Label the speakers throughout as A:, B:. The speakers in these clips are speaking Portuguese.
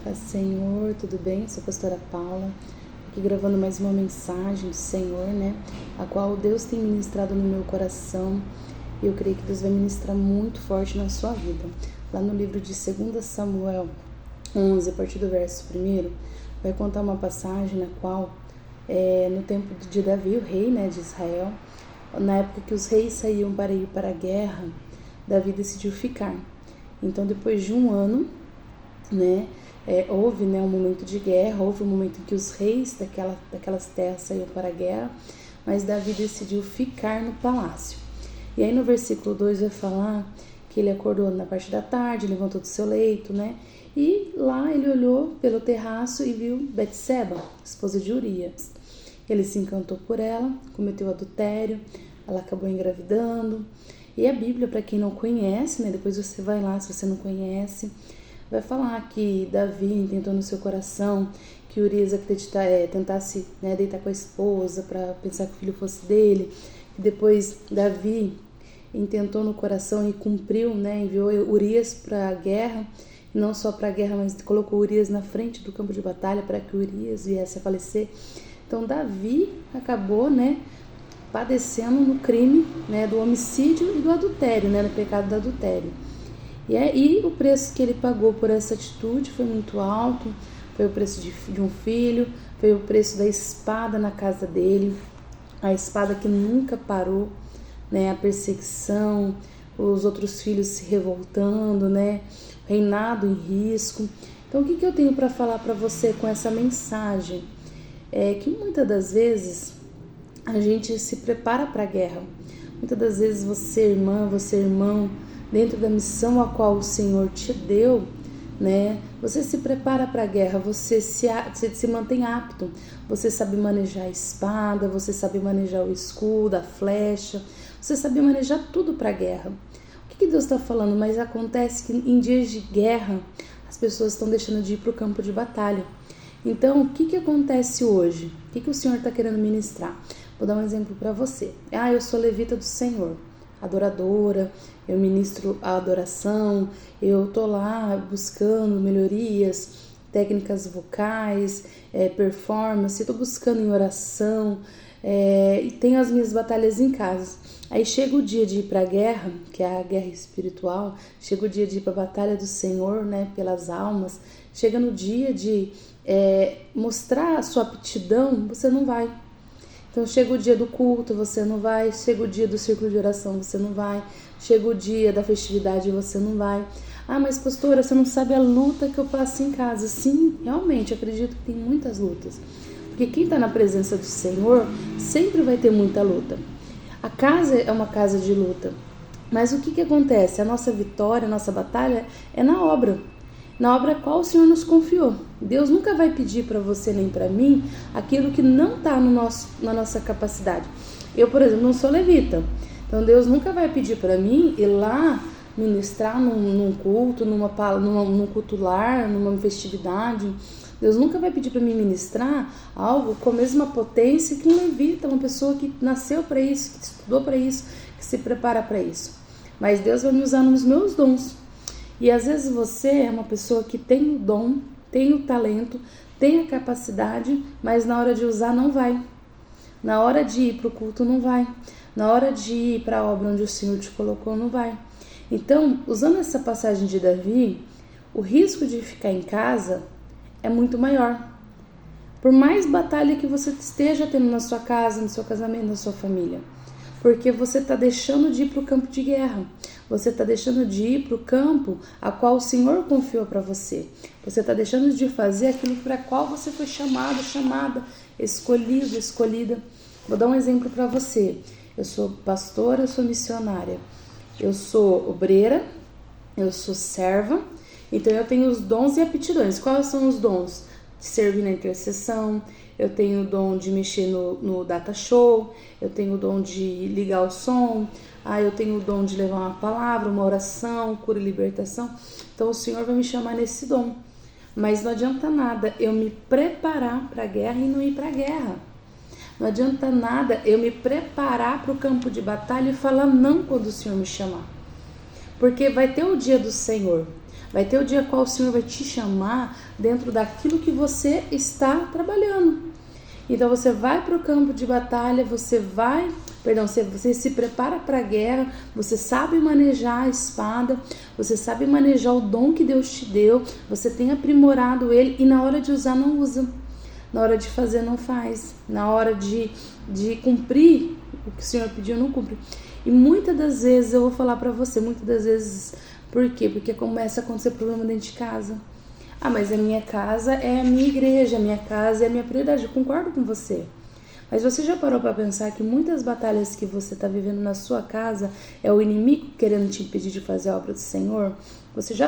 A: Paz do Senhor, tudo bem? Eu sou a pastora Paula, aqui gravando mais uma mensagem do Senhor, a qual Deus tem ministrado no meu coração e eu creio que Deus vai ministrar muito forte na sua vida. Lá no livro de 2 Samuel 11, a partir do verso 1, vai contar uma passagem na qual, no tempo de Davi, o rei de Israel, na época que os reis saíam para ir para a guerra, Davi decidiu ficar. Então, depois de um ano, houve um momento de guerra, houve um momento em que os reis daquelas terras saíam para a guerra, mas Davi decidiu ficar no palácio. E aí no versículo 2 vai falar que ele acordou na parte da tarde, levantou do seu leito, e lá ele olhou pelo terraço e viu Betseba, esposa de Urias. Ele se encantou por ela, cometeu adultério, ela acabou engravidando. E a Bíblia, para quem não conhece, depois você vai lá se você não conhece, vai falar que Davi intentou no seu coração que Urias tentasse deitar com a esposa para pensar que o filho fosse dele. E depois Davi intentou no coração e cumpriu, enviou Urias para a guerra, e não só para a guerra, mas colocou Urias na frente do campo de batalha para que Urias viesse a falecer. Então Davi acabou, padecendo no crime, do homicídio e do adultério, no pecado do adultério. E o preço que ele pagou por essa atitude foi muito alto, foi o preço de um filho, foi o preço da espada na casa dele, a espada que nunca parou, a perseguição, os outros filhos se revoltando, reinado em risco. Então, o que eu tenho para falar para você com essa mensagem? É que muitas das vezes a gente se prepara para a guerra. Muitas das vezes você, irmão, dentro da missão a qual o Senhor te deu, você se prepara para a guerra, você se mantém apto, você sabe manejar a espada, você sabe manejar o escudo, a flecha, você sabe manejar tudo para a guerra. O que Deus está falando? Mas acontece que em dias de guerra as pessoas estão deixando de ir para o campo de batalha. Então, o que acontece hoje? O que o Senhor está querendo ministrar? Vou dar um exemplo para você. Eu sou levita do Senhor, adoradora, eu ministro a adoração, eu tô lá buscando melhorias, técnicas vocais, performance, tô buscando em oração, e tenho as minhas batalhas em casa. Aí chega o dia de ir para a guerra, que é a guerra espiritual, chega o dia de ir para a batalha do Senhor, pelas almas, chega no dia de mostrar a sua aptidão, você não vai. Então chega o dia do culto, você não vai, chega o dia do círculo de oração, você não vai, chega o dia da festividade, você não vai. Mas pastora, você não sabe a luta que eu passo em casa. Sim, realmente, acredito que tem muitas lutas. Porque quem está na presença do Senhor sempre vai ter muita luta. A casa é uma casa de luta. Mas o que acontece? A nossa vitória, a nossa batalha é na obra. Na obra a qual o Senhor nos confiou. Deus nunca vai pedir para você nem para mim aquilo que não está na nossa capacidade. Eu, por exemplo, não sou levita. Então Deus nunca vai pedir para mim ir lá ministrar num culto, num culto lar, numa festividade. Deus nunca vai pedir para mim ministrar algo com a mesma potência que um levita, uma pessoa que nasceu para isso, que estudou para isso, que se prepara para isso. Mas Deus vai me usar nos meus dons. E às vezes você é uma pessoa que tem o dom, tem o talento, tem a capacidade, mas na hora de usar não vai. Na hora de ir para o culto não vai. Na hora de ir para a obra onde o Senhor te colocou não vai. Então, usando essa passagem de Davi, o risco de ficar em casa é muito maior. Por mais batalha que você esteja tendo na sua casa, no seu casamento, na sua família. Porque você está deixando de ir para o campo de guerra. Você está deixando de ir para o campo a qual o Senhor confiou para você. Você está deixando de fazer aquilo para qual você foi chamado, chamada, escolhido, escolhida. Vou dar um exemplo para você. Eu sou pastora, eu sou missionária. Eu sou obreira, eu sou serva. Então eu tenho os dons e aptidões. Quais são os dons? De servir na intercessão. Eu tenho o dom de mexer no data show, eu tenho o dom de ligar o som, eu tenho o dom de levar uma palavra, uma oração, cura e libertação. Então o Senhor vai me chamar nesse dom. Mas não adianta nada eu me preparar para a guerra e não ir para a guerra. Não adianta nada eu me preparar para o campo de batalha e falar não quando o Senhor me chamar. Porque vai ter o dia do Senhor. Vai ter o dia qual o Senhor vai te chamar dentro daquilo que você está trabalhando. Então você vai para o campo de batalha, você se prepara para a guerra, você sabe manejar a espada, você sabe manejar o dom que Deus te deu, você tem aprimorado ele e na hora de usar não usa, na hora de fazer não faz, na hora de cumprir o que o Senhor pediu não cumpre. E muitas das vezes, eu vou falar para você, muitas das vezes, por quê? Porque começa a acontecer problema dentro de casa. Ah, mas a minha casa é a minha igreja, a minha casa é a minha prioridade. Eu concordo com você. Mas você já parou para pensar que muitas batalhas que você está vivendo na sua casa é o inimigo querendo te impedir de fazer a obra do Senhor? Você já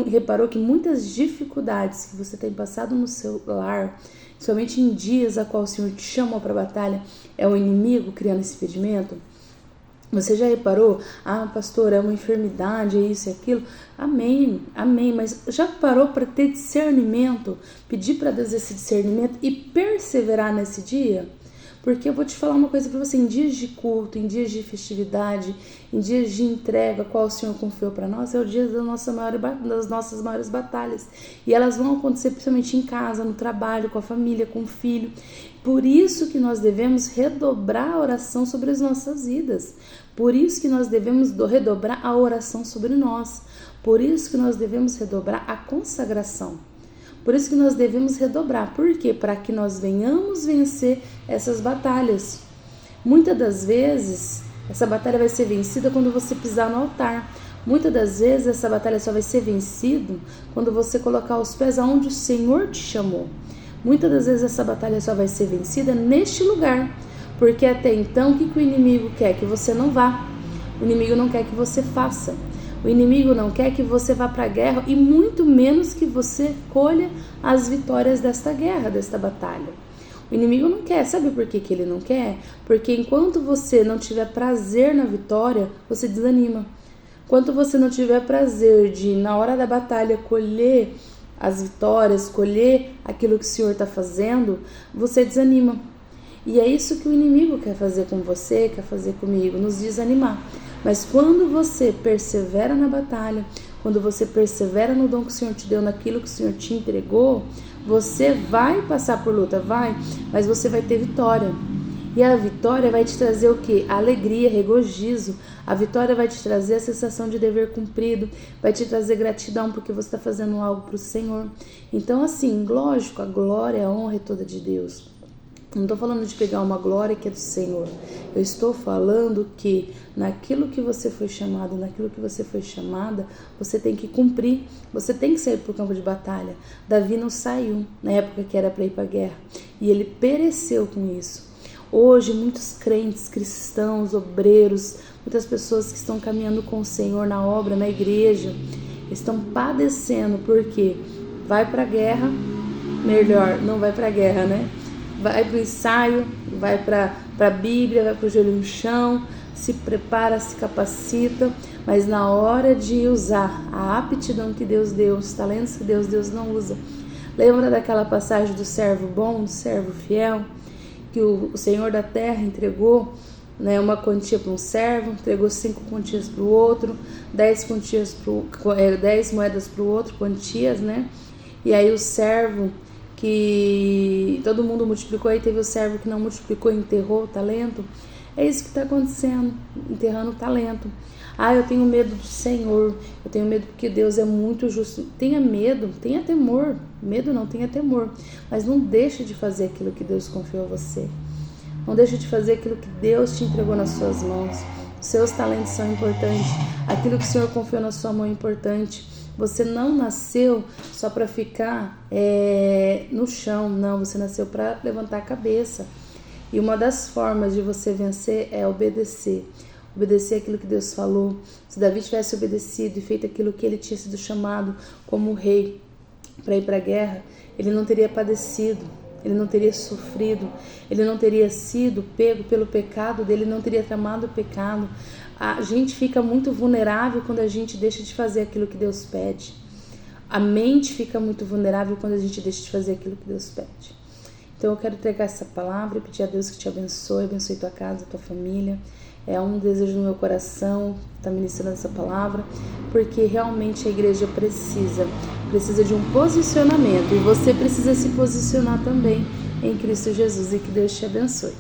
A: reparou que muitas dificuldades que você tem passado no seu lar, somente em dias a qual o Senhor te chamou para a batalha, é o inimigo criando esse impedimento? Você já reparou? Ah, pastor, é uma enfermidade, é isso e aquilo. Amém, amém. Mas já parou para ter discernimento? Pedir para Deus esse discernimento e perseverar nesse dia? Porque eu vou te falar uma coisa para você, em dias de culto, em dias de festividade, em dias de entrega, qual o Senhor confiou para nós, é o dia das nossas maiores batalhas. E elas vão acontecer principalmente em casa, no trabalho, com a família, com o filho. Por isso que nós devemos redobrar a oração sobre as nossas vidas. Por isso que nós devemos redobrar a oração sobre nós. Por isso que nós devemos redobrar a consagração. Por isso que nós devemos redobrar. Por quê? Para que nós venhamos vencer essas batalhas. Muitas das vezes, essa batalha vai ser vencida quando você pisar no altar. Muitas das vezes, essa batalha só vai ser vencida quando você colocar os pés aonde o Senhor te chamou. Muitas das vezes, essa batalha só vai ser vencida neste lugar. Porque até então, o que o inimigo quer? Que você não vá. O inimigo não quer que você faça. O inimigo não quer que você vá para a guerra e muito menos que você colha as vitórias desta guerra, desta batalha. O inimigo não quer. Sabe por que ele não quer? Porque enquanto você não tiver prazer na vitória, você desanima. Enquanto você não tiver prazer de, na hora da batalha, colher as vitórias, colher aquilo que o Senhor está fazendo, você desanima. E é isso que o inimigo quer fazer com você, quer fazer comigo, nos desanimar. Mas quando você persevera na batalha, quando você persevera no dom que o Senhor te deu, naquilo que o Senhor te entregou, você vai passar por luta, mas você vai ter vitória. E a vitória vai te trazer o quê? Alegria, regozijo. A vitória vai te trazer a sensação de dever cumprido, vai te trazer gratidão porque você está fazendo algo para o Senhor. Então, assim, lógico, a glória, a honra é toda de Deus. Não estou falando de pegar uma glória que é do Senhor. Eu estou falando que naquilo que você foi chamado, naquilo que você foi chamada, você tem que cumprir. Você tem que sair para o campo de batalha. Davi não saiu na época que era para ir para a guerra. E ele pereceu com isso. Hoje, muitos crentes, cristãos, obreiros, muitas pessoas que estão caminhando com o Senhor na obra, na igreja, estão padecendo porque vai para a guerra, melhor, não vai para a guerra, né? Vai para o ensaio, vai para a Bíblia, vai para o joelho no chão, se prepara, se capacita, mas na hora de usar a aptidão que Deus deu, os talentos que Deus não usa. Lembra daquela passagem do servo bom, do servo fiel, que o Senhor da terra entregou, né, uma quantia para um servo, entregou 5 quantias para o outro, 10 moedas para o outro, quantias, né? E aí o servo que todo mundo multiplicou, aí teve o servo que não multiplicou e enterrou o talento. É isso que está acontecendo, enterrando o talento. Ah, eu tenho medo do Senhor, eu tenho medo porque Deus é muito justo. Tenha medo, tenha temor. Medo não, tenha temor. Mas não deixe de fazer aquilo que Deus confiou a você. Não deixe de fazer aquilo que Deus te entregou nas suas mãos. Os seus talentos são importantes. Aquilo que o Senhor confiou na sua mão é importante. Você não nasceu só para ficar no chão, não. Você nasceu para levantar a cabeça. E uma das formas de você vencer é obedecer. Obedecer aquilo que Deus falou. Se Davi tivesse obedecido e feito aquilo que ele tinha sido chamado como rei para ir para a guerra, ele não teria padecido, ele não teria sofrido, ele não teria sido pego pelo pecado dele, não teria tramado o pecado. A gente fica muito vulnerável quando a gente deixa de fazer aquilo que Deus pede. A mente fica muito vulnerável quando a gente deixa de fazer aquilo que Deus pede. Então eu quero entregar essa palavra e pedir a Deus que te abençoe tua casa, tua família. É um desejo no meu coração, tá ministrando essa palavra, porque realmente a igreja precisa de um posicionamento, e você precisa se posicionar também em Cristo Jesus, e que Deus te abençoe.